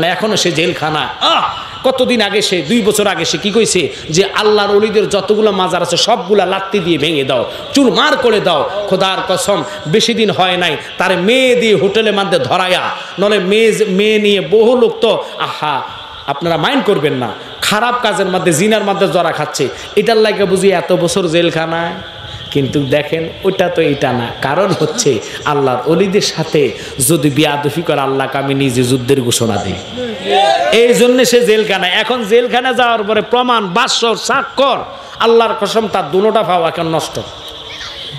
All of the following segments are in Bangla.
না, এখনো সে জেলখানা। কতদিন আগে সে 2 বছর আগে সে কি কইছে যে আল্লাহর ওলিদের যতগুলো মাজার আছে সবগুলা লাত্তি দিয়ে ভেঙে দাও, চুরমার করে দাও। খোদার কসম বেশি দিন হয় নাই তার মেয়ে দিয়ে হোটেলের মধ্যে ধরায়া, নলে মেয়ে নিয়ে বহু লোক তো আহা আপনারা মাইন্ড করবেন না, খারাপ কাজের মধ্যে জিনার মধ্যে জড়া খাচ্ছে, এটার লাগে বুঝি এত বছর জেলখানায়। কিন্তু দেখেন ওইটা তো এটা না, কারণ হচ্ছে আল্লাহর ওলিদের সাথে যদি বিয়াদফি করে আল্লাহকে আমি নিজে যুদ্ধের ঘোষণা দিই, এই জন্য সে জেলখানায়। এখন জেলখানা যাওয়ার পরে প্রমাণ বাসর সাক্ষর আল্লাহর কসম তার দুটোটা পাওয়া এখন নষ্ট।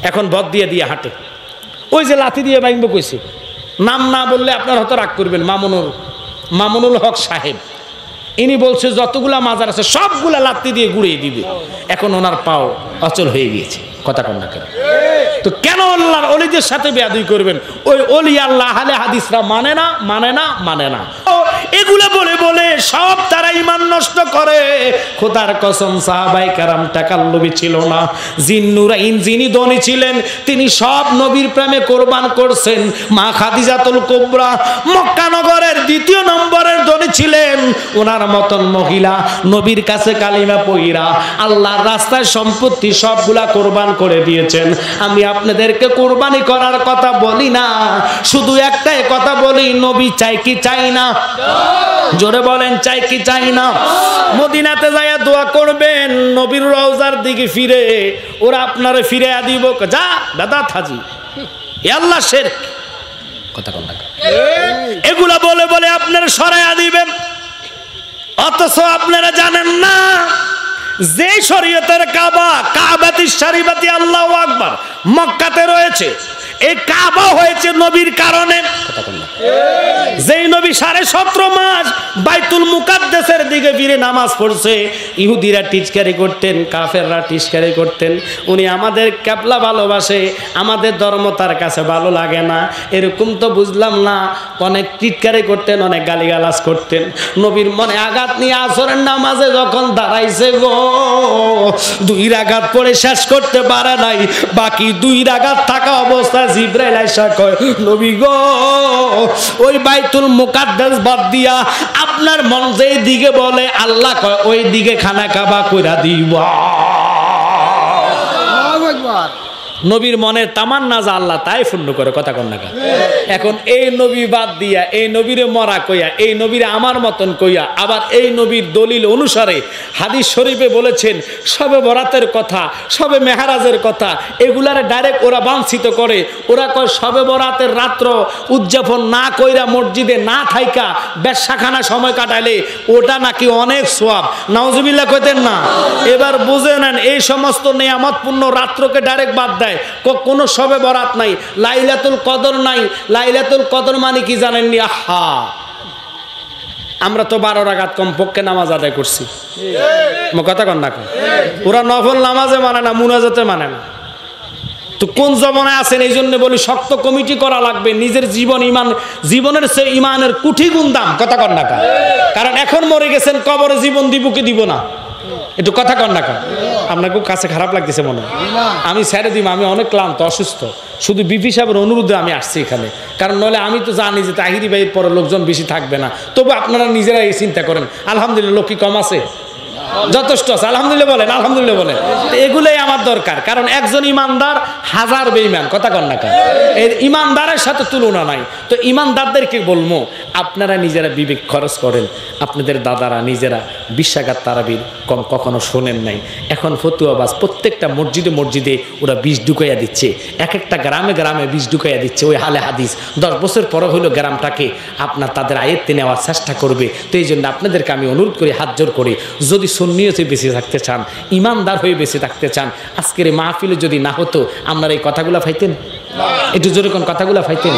এখন বদ দিয়ে দিয়ে হাঁটে, ওই যে লাথি দিয়ে বাইঙ্গ কইছে, নাম না বললে আপনার হয়তো রাগ করবেন, মামুনুল হক সাহেব, ইনি বলছে যতগুলা মাজার আছে সবগুলা লাত্তি দিয়ে গুড়িয়ে দিবে। এখন ওনার পাও অচল হয়ে গিয়েছে, কথা কন না কেন? তো কেন আল্লাহর ওলিদের সাথে বেয়াদবি করবেন? ওই ওলি আল্লাহ আহলে হাদিসরা মানে না এগুলো বলে বলে সব তারা ঈমান নষ্ট করে। খোদার কসম সাহাবায়ে কেরাম টাকার লোভী ছিল না। জিন্নুরাইন যিনি ধনী ছিলেন তিনি সব নবীর প্রেমে কোরবান করছেন। মা খাদিজাতুল কুবরা মক্কা নগরের 2 নম্বরের ধনী ছিলেন। ওনার মতন মহিলা নবীর কাছে কালিমা পড়িরা আল্লাহর রাস্তায় সম্পত্তি সবগুলা কোরবান করে দিয়েছেন। আমি আপনাদেরকে কোরবানি করার কথা বলি না, শুধু একটাই কথা বলি, নবী চাই কি চাই না? জোরে বলেন, চাই কি চাই না? মদিনাতে যাইয়া দোয়া করবেন নবীর রওজার দিকে ফিরে, ওরা আপনারে ফিরে দিব, যা দাদা থাজি আল্লাহ শিরক, কথা কোন না এগুলা বলে বলে আপনারা সরাইয়া দিবেন। অথচ আপনারা জানেন না যে শরীয়তের কাবাতি শরীফাতি আল্লাহু আকবার মক্কাতে রয়েছে, এই কাবা হয়েছে নবীর কারণে। যেই নবী 17.5 মাস বাইতুল মুকাদ্দাসের দিকে ফিরে নামাজ পড়ছে, ইহুদিরা টিচকারি করতেন, কাফেররা টিচকারি করতেন, উনি আমাদের ক্যাবলা ভালোবাসে, আমাদের ধর্ম তার কাছে ভালো লাগে না, এরকম তো বুঝলাম না। অনেক টিচকারি করতেন, অনেক গালিগালাজ করতেন। নবীর মনে আঘাত নিয়ে আসরের নামাজে যখন দাঁড়াইছে গো, 2 রাকাত পড়ে শেষ করতে পারে নাই, বাকি 2 রাকাত থাকা অবস্থায় জিবরাইল আইসা কয়, নবী গো ওই বাইতুল মুকাদ্দাস বাদ দিয়া আপনার মন যেই দিকে বলে আল্লাহ কয় ওই দিকে খানা কাবা কইরা দিবা। আল্লাহু আকবার। নবীর মনের তামান্না যা আল্লাহ তাই পূর্ণ করে, কথা কন না। এখন এই নবী বাদ দিয়া এই নবীরে মরা কইয়া, এই নবীরে আমার মতন কইয়া, আবার এই নবীর দলিল অনুসারে হাদিস শরীফে বলেছেন সবে বরাতের কথা, সবে মেহরাজের কথা, এগুলারে ডাইরেক্ট ওরা বাঞ্ছিত করে। ওরা কয় সবে বরাতের রাত্র উদযাপন না কইরা মসজিদে না থাইকা বেশ্যাখানা সময় কাটাইলে ওটা নাকি অনেক সওয়াব। নাউজুবিল্লাহ কইতেন না? এবার বুঝে নেন, এই সমস্ত নিয়ামতপূর্ণ রাত্রকে ডাইরেক্ট বাদ দেয়। কোনো সবে বরাত নাই, লাইলাতুল কদর নাই। লাইলাতুল কদর মানে কি জানেননি? আহা, আমরা তো 12 রাকাত কমপক্ষে নামাজ আদায় করছি, কথা কন না। ওরা নফল নামাজে মানে না, মুনাজাতে মানে না। তো কোন জমানায় আছেন? এই জন্য বলি শক্ত কমিটি করা লাগবে। নিজের জীবনের সে ইমানের কুঠি গুণ দাম, কথা কন না। কারণ এখন মরে গেছেন, কবরে জীবন দিব কি দিব না, একটু কথা কন না। আপনার খুব কাছে খারাপ লাগতেছে মনে হয়? আমি ছেড়ে দিব, আমি অনেক ক্লান্ত, অসুস্থ। শুধু বিপি সাহেবের অনুরোধে আমি আসছি এখানে, কারণ নইলে আমি তো জানি যে তাহিরি ভাইয়ের পরে লোকজন বেশি থাকবে না। তবু আপনারা নিজেরা এই চিন্তা করেন। আলহামদুলিল্লাহ, লোক কি কম আছে? যথেষ্ট আছে, আলহামদুলিল্লাহ বলেন, আলহামদুলিল্লাহ বলেন। এগুলোই আমার দরকার, কারণ একজন ইমানদার 1000 বেঈমান, কথা কন না। এই ইমানদারের সাথে তুলনা নাই। তো ইমানদারদেরকে বলবো, আপনারা নিজেরা বিবেক খরচ করেন। আপনাদের দাদারা নিজেরা 20 রাকাত তারাবির কম কখনো শোনেন নাই। এখন ফতুয়াবাজ প্রত্যেকটা মসজিদে মসজিদে ওরা 20 ঢুকাইয়া দিচ্ছে, এক একটা গ্রামে গ্রামে 20 ঢুকাইয়া দিচ্ছে। ওই হালে হাদিস 10 বছর পরে হইলো গ্রামটাকে আপনার তাদের আয়ত্তে নেওয়ার চেষ্টা করবে। তো এই জন্য আপনাদেরকে আমি অনুরোধ করি, হাত জোর করি, যদি সুন্নিয়তে বেঁচে থাকতে চান, ইমানদার হয়ে বেঁচে থাকতে চান, আজকের এই মাহফিলে যদি না হতো আপনারা এই কথাগুলো পাইতেন? একটু জোরে কোন কথাগুলো পাইতেন?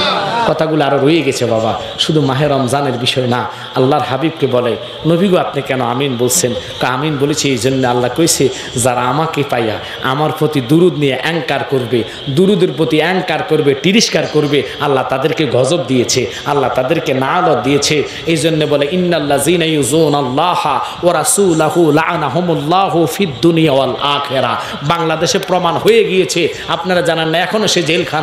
কথাগুলো আরো রয়ে গেছে বাবা। শুধু মাহে রমজানের বিষয় না, আল্লাহর হাবিবকে বলে, নবী গো আপনি কেন আমিন বলছেন? আমিন বলেছি এই জন্য আল্লাহ কইছে, যারা আমাকে পাইয়া আমার প্রতি দুরুদ নিয়ে অ্যাঙ্কার করবে, দুরুদের প্রতি অ্যাঙ্কার করবে, তিরস্কার করবে, আল্লাহ তাদেরকে গজব দিয়েছে, আল্লাহ তাদেরকে নালত দিয়েছে। এই জন্য বলে, ইন্নাল্লাযীনা ইউযুনাল্লাহা ওয়া রাসূলাহু লাআনাহুমুল্লাহু ফিদ দুনিয়া ওয়াল আখিরা। বাংলাদেশে প্রমাণ হয়ে গিয়েছে, আপনারা জানেন না, এখনো সে জেলখানা।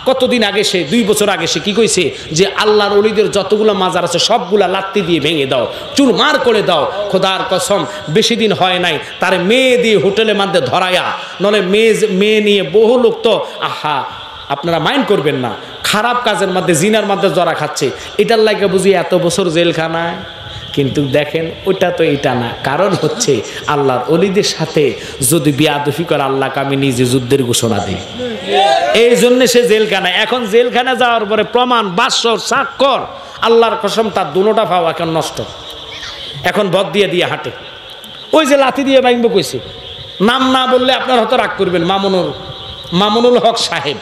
কতদিন আগে সে 2 বছর আগে সে কি কইছে যে আল্লাহর ওলিদের যতগুলো মাজার আছে সবগুলা লাত্তি দিয়ে ভেঙে দাও, চুরমার করে দাও। খোদার কসম বেশি দিন হয় নাই তার মেয়ে দিয়ে হোটেলের মধ্যে ধরায়া, নলে মেয়ে নিয়ে বহু লোক তো আহা আপনারা মাইন্ড করবেন না, খারাপ কাজের মধ্যে জিনার মধ্যে জড়া খাচ্ছে, এটার লাগে বুঝি এত বছর জেলখানায়। কিন্তু দেখেন ওইটা তো এটা না, কারণ হচ্ছে আল্লাহর ওলিদের সাথে যদি বেয়াদফি করে আল্লাহকে আমি নিজে যুদ্ধের ঘোষণা দিই, এই জন্য সে জেলখানায়। এখন জেলখানা যাওয়ার পরে প্রমাণ বাসর সাক্ষর আল্লাহর কসম তার দুটোটা পাওয়া এখন নষ্ট। এখন বদ দিয়ে দিয়ে হাঁটে, ওই যে লাথি দিয়ে বাইঙ্গ কইছে, নাম না বললে আপনার হয়তো রাগ করবেন, মামুনুল হক সাহেব,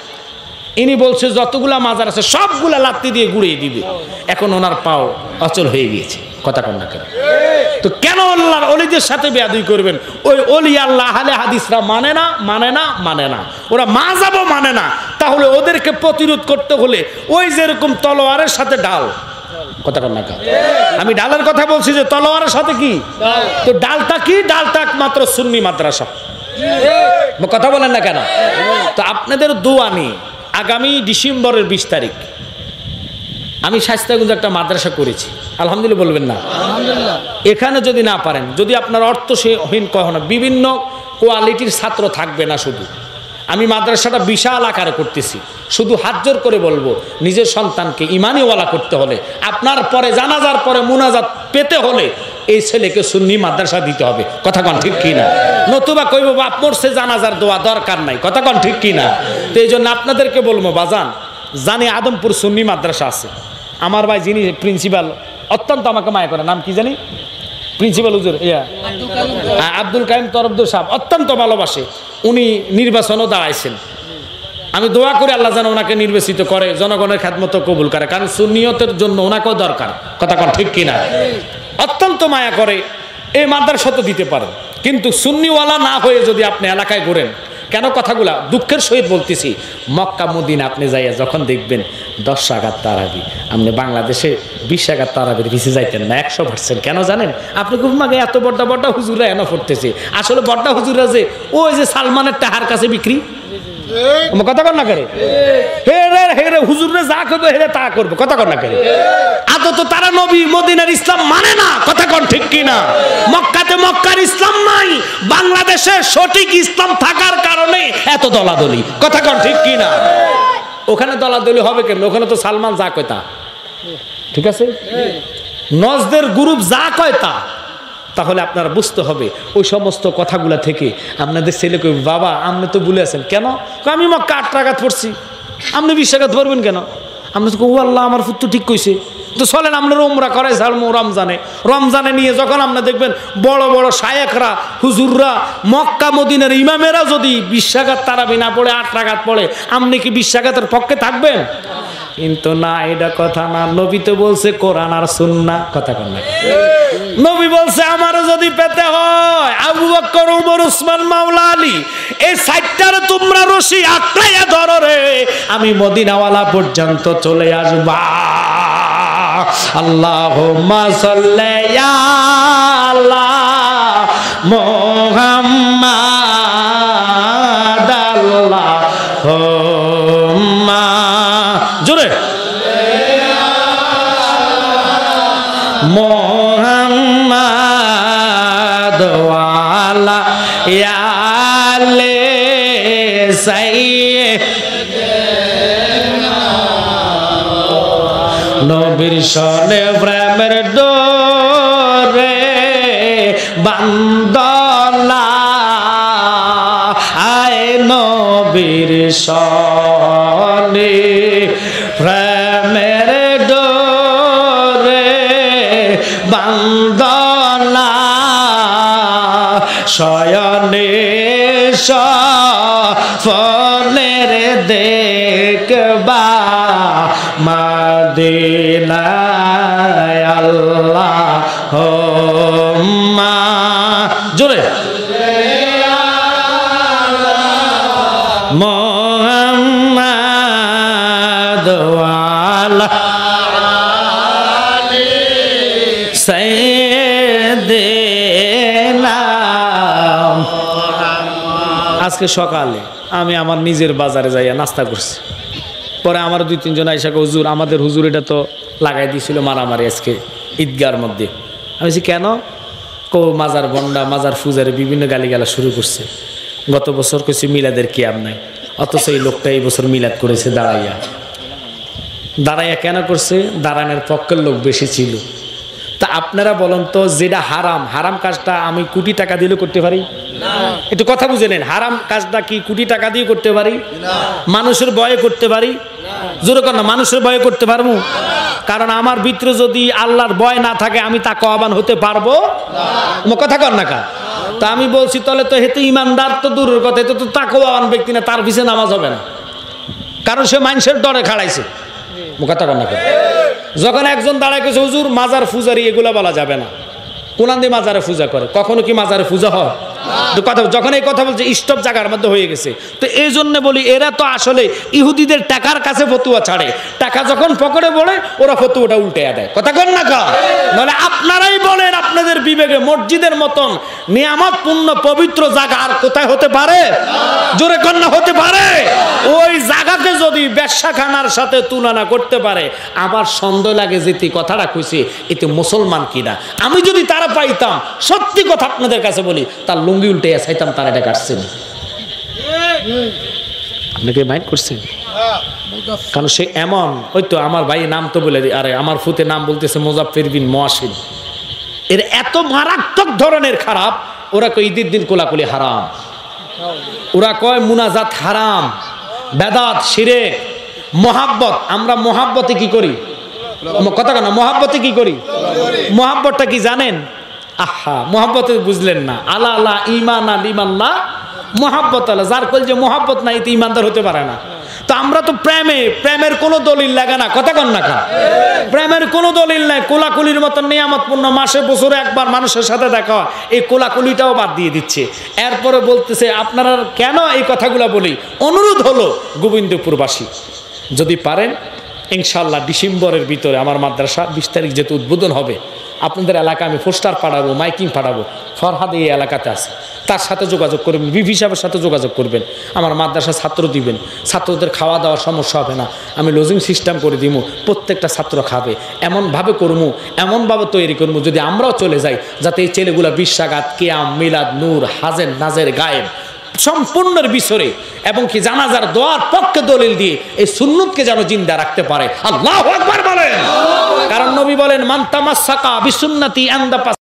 ইনি বলছে যতগুলা মাজার আছে সবগুলা লাত্তি দিয়ে গুড়িয়ে দিবে। এখন ওনার পাও অচল হয়ে গিয়েছে, কথা কন না কেন? তো কেন আল্লাহর ওলিদের সাথে বেয়াদবি করবেন? ওই ওলি আল্লাহ আহলে হাদিসরা মানে না, ওরা মাযাবও মানে না। তাহলে ওদেরকে প্রতিরোধ করতে হলে ওই যেরকম তলোয়ারের সাথে ডাল, কথা কন না কেন? আমি ডালের কথা বলছি, যে তলোয়ারের সাথে কি তো ডালটা কি, ডালটা একমাত্র সুন্নি মাদ্রাসা। কথা বলেন না কেন? তো আপনাদের দোয়া নিয়ে আগামী ডিসেম্বরের 20 তারিখ আমি শায়েস্তাগঞ্জ একটা মাদ্রাসা করেছি, আলহামদুলিল্লাহ বলবেন না? এখানে যদি না পারেন, যদি আপনার অর্থ সেহীন কখনো, বিভিন্ন কোয়ালিটির ছাত্র থাকবে না, শুধু আমি মাদ্রাসাটা বিশাল আকারে করতেছি। শুধু হাত জোর করে বলবো, নিজের সন্তানকে ইমানিওয়ালা করতে হলে, আপনার পরে জানাজার পরে মুনাজাত পেতে হলে এই ছেলেকে সুন্নি মাদ্রাসা দিতে হবে, কথা কন ঠিক কি না? নতুবা কইব বাপ মরছে, জানাজার দোয়া দরকার নাই, কথা কন ঠিক কি না? তো এই জন্য আপনাদেরকে বলবো বাজান, জানি আদমপুর সুন্নি মাদ্রাসা আছে, আমার ভাই যিনি প্রিন্সিপাল অত্যন্ত আমাকে মায়া করে, নাম কি জানি, প্রিন্সিপাল হুজুর আব্দুল কাইম তরফদার সাহেব, অত্যন্ত ভালোবাসে, উনি নির্বাচনও দাঁড়াইছেন। আমি দোয়া করি আল্লাহ যেন ওনাকে নির্বাচিত করে, জনগণের খেদমত কবুল করে, কারণ সুন্নিয়তের জন্য ওনাকেও দরকার, কথা কন ঠিক কিনা? অত্যন্ত মায়া করে, এই মাদ্রাসা তো দিতে পারেন, কিন্তু সুন্নিওয়ালা না হয়ে যদি আপনি এলাকায় ঘুরেন, কেন কথাগুলা দুঃখের সহিত বলতেছি, মক্কা মদিনা আপনি যাইয়া যখন দেখবেন 10 রাকাত তারাবি, আপনি বাংলাদেশে 20 রাকাত তারাবির পিছিয়ে যাইতেন না 100%। কেন জানেন? আপনি খুব মাগে এত বড় হুজুরা এনে পড়তেছে, আসলে বড় হুজুরা যে ওই যে সালমানের টাহার কাছে বিক্রি, কথা কর না করে, হেরে হুজুরে যা করবে হেরে তা করবে, কথা কর না করে। আদত তারা নবী মদিনার ইসলাম মানে না, কথা কন ঠিক কিনা? মক্কাতে মক্কার ইসলাম নাই, বাংলাদেশে সঠিক ইসলাম থাকার কারণে এত দলাদলি, কথা কন ঠিক কিনা? ওখানে দলাদলি হবে কেন? ওখানে তো সালমান যা কয় তা, ঠিক আছে, নজদের গ্রুপ যা কয় তা। তাহলে আপনারা বুঝতে হবে ওই সমস্ত কথাগুলা থেকে আপনাদের ছেলেকে, বাবা আপনি তো ভুলে আছেন কেন? আমি মক্কা 8 রাকাত পড়ছি, আপনি 20 রাকাত পড়বেন কেন? আপনি তো ও আল্লাহ আমার ফুট তো ঠিক কইছে, তো চলেন আপনার উমরা করে ছাড়বো রমজানে নিয়ে। যখন আপনার দেখবেন বড় বড় শায়েখরা হুজুররা মক্কা মদিনার ইমামেরা যদি 20 রাকাত তারাবি না পড়ে 8 রাকাত পড়ে, আপনি কি 20 রাকাতের পক্ষে থাকবেন? কিন্তু না, এটা কথা না। নবী তো বলছে কোরআন আর সুন্নাহ, কথা কন না। নবী বলছে আমার যদি পেতে হয় আবু বকর, ওমর, উসমান, মাওলা আলী, এই 4টারে তোমরা রশি আটকাইয়া ধরো রে, আমি মদিনাওয়ালা পর্যন্ত চলে আসবা। আল্লাহুম্মা সাল্লি আলা মুহাম্মাদ, আল্লাহুম্মা জোরে মুহাম্মাদ ওয়ালা আলে সাইয়্যিদিনা, নবীর সনে প্রেমের ডোরে বান্দলা, আয় নবীর সনে প্রেমের ডোরে বান্দলা, শয়নে সফলের দেখবা মদিনায়, আল্লাহুম্মা জোরে মুহাম্মাদ ওয়ালা আলি সাইয়্যিদিনা। আজকে সকালে আমি আমার নিজের বাজারে যাইয়া নাস্তা করছি, পরে আমার 2-3 জন আইসা হুজুর আমাদের হুজুর এটা তো লাগাই দিয়েছিল মারামারি আজকে ঈদগার মধ্যে। আমি বলছি কেন? মাজার বন্ডা মাজার ফুজারে বিভিন্ন গালিগালা শুরু করছে। গত বছর কইছি মিলাদের কিয়াম নাই, অথচ এই লোকটা এই বছর মিলাদ করেছে দাঁড়াইয়া। দাঁড়াইয়া কেন করছে? দাঁড়ানোর পক্ষের লোক বেশি ছিল। তা আপনারা বলেন তো, যেটা হারাম, হারাম কাজটা আমি কোটি টাকা দিলে করতে পারি? একটু কথা বুঝে নেন। হারাম কাজটা কি কোটি টাকা দিয়ে করতে পারি? মানুষের ভয়ে করতে পারি? জোরে কর না, মানুষের ভয়ে করতে পারবো? কারণ আমার ভিতরে যদি আল্লাহর ভয় না থাকে আমি তাকওয়াবান হতে পারবো না। কথা কর না কা? তা আমি বলছি তাহলে তো হেতু ইমানদার তো দূরের কথা, এতে তো তাকওয়াবান ব্যক্তি না, তার পিছে নামাজ হবে না, কারণ সে মানুষের ডরে খাড়াইছে। কথা কর না কা? যখন একজন দাঁড়ায় গেছে হুজুর মাজার পূজারি এগুলা বলা যাবে না, কোরআন দিয়ে মাজারে পূজা করে, কখনো কি মাজারে পূজা হয়? কথা যখন এই কথা বলছে স্টপ জায়গার মধ্যে হয়ে গেছে। তো এই জন্য বলি এরা তো আসলে ইহুদিদের টাকার কাছে ফতুয়া ছাড়ে, টাকা যখন পকেটে পড়ে ওরা ফতুয়াটা উল্টে দেয়। কথা কন না কা? নাহলে আপনারাই বলেন আপনাদের বিবেকে মসজিদের মতন নিয়ামত পূর্ণ পবিত্র জায়গা আর কোথায় হতে পারে? জোরে কন না, হতে পারে? ওই জায়গাকে যদি ব্যবসাখানার সাথে তুলনা করতে পারে আমার সন্দেহ লাগে যেতে কথাটা কইছে এতে মুসলমান কিনা। আমি যদি তারা পাইতাম, সত্যি কথা আপনাদের কাছে বলি, তার লুঙ্গি উল্টে চাইতাম তারা এটা কাটছেন। আপনাকে মাইন্ড করছেন? কারণ সে এমন, ওই তো আমার ভাই নাম তো বলে দিই, আরে আমার ফুতে নাম বলতেছে মোজাফফর বিন মুয়াশির। এর এত মারাত্মক ধরনের খারাপ, ওরা কয় ঈদের দিন কোলাকুলি হারাম, ওরা কয় মুনাজাত হারাম, বেদাত, শিরক, মহাব্বত। আমরা মহাব্বতে কি করি? কথা কেন, মহাব্বতে কি করি? মহাব্বতটা কি জানেন? আহা, মহাব্বতে বুঝলেন না। আলা আলা ইমান আল ইমান্না মহাব্বত আলা, যার কল যে মহাব্বত নাই তো ইমানদার হতে পারে না। তো আমরা তো প্রেমের কোনো দলিল লাগে না। কথা কন না কা? প্রেমের কোনো দলিল নাই। কোলাকুলির মতন নিয়ামতপূর্ণ মাসে বছরে একবার মানুষের সাথে দেখা হয়, এই কোলাকুলিটাও বাদ দিয়ে দিচ্ছে। এরপরে বলতেছে আপনারা কেন এই কথাগুলো বলি? অনুরোধ হলো গোবিন্দপুরবাসী যদি পারেন ইনশাআল্লাহ ডিসেম্বরের ভিতরে আমার মাদ্রাসা 20 তারিখ যেহেতু উদ্বোধন হবে, আপনাদের এলাকায় আমি পোস্টার পাঠাবো, মাইকিং পাঠাবো। ফরহাদ এই এলাকাতে আছে, তার সাথে যোগাযোগ করবেন, বিভি সাহেবের সাথে যোগাযোগ করবেন। আমার মাদ্রাসা ছাত্র দিবেন, ছাত্রদের খাওয়া দাওয়ার সমস্যা হবে না, আমি লজিং সিস্টেম করে দিব, প্রত্যেকটা ছাত্র খাবে। এমনভাবে করবো, এমনভাবে তৈরি করবো যদি আমরাও চলে যাই, যাতে এই ছেলেগুলা বিশ্বাগাত, কিয়াম, মিলাদ, নূর, হাজের, নাজের, গায়েব সম্পূর্ণের বিছরে এবং কি জানাজার দোয়ার পক্ষে দলিল দিয়ে এই সুন্নতকে যেন জিন্দা রাখতে পারে। আল্লাহু আকবার বলেন। কারণ নবী বলেন মান তামাসসাকা বিসুন্নতি আনদা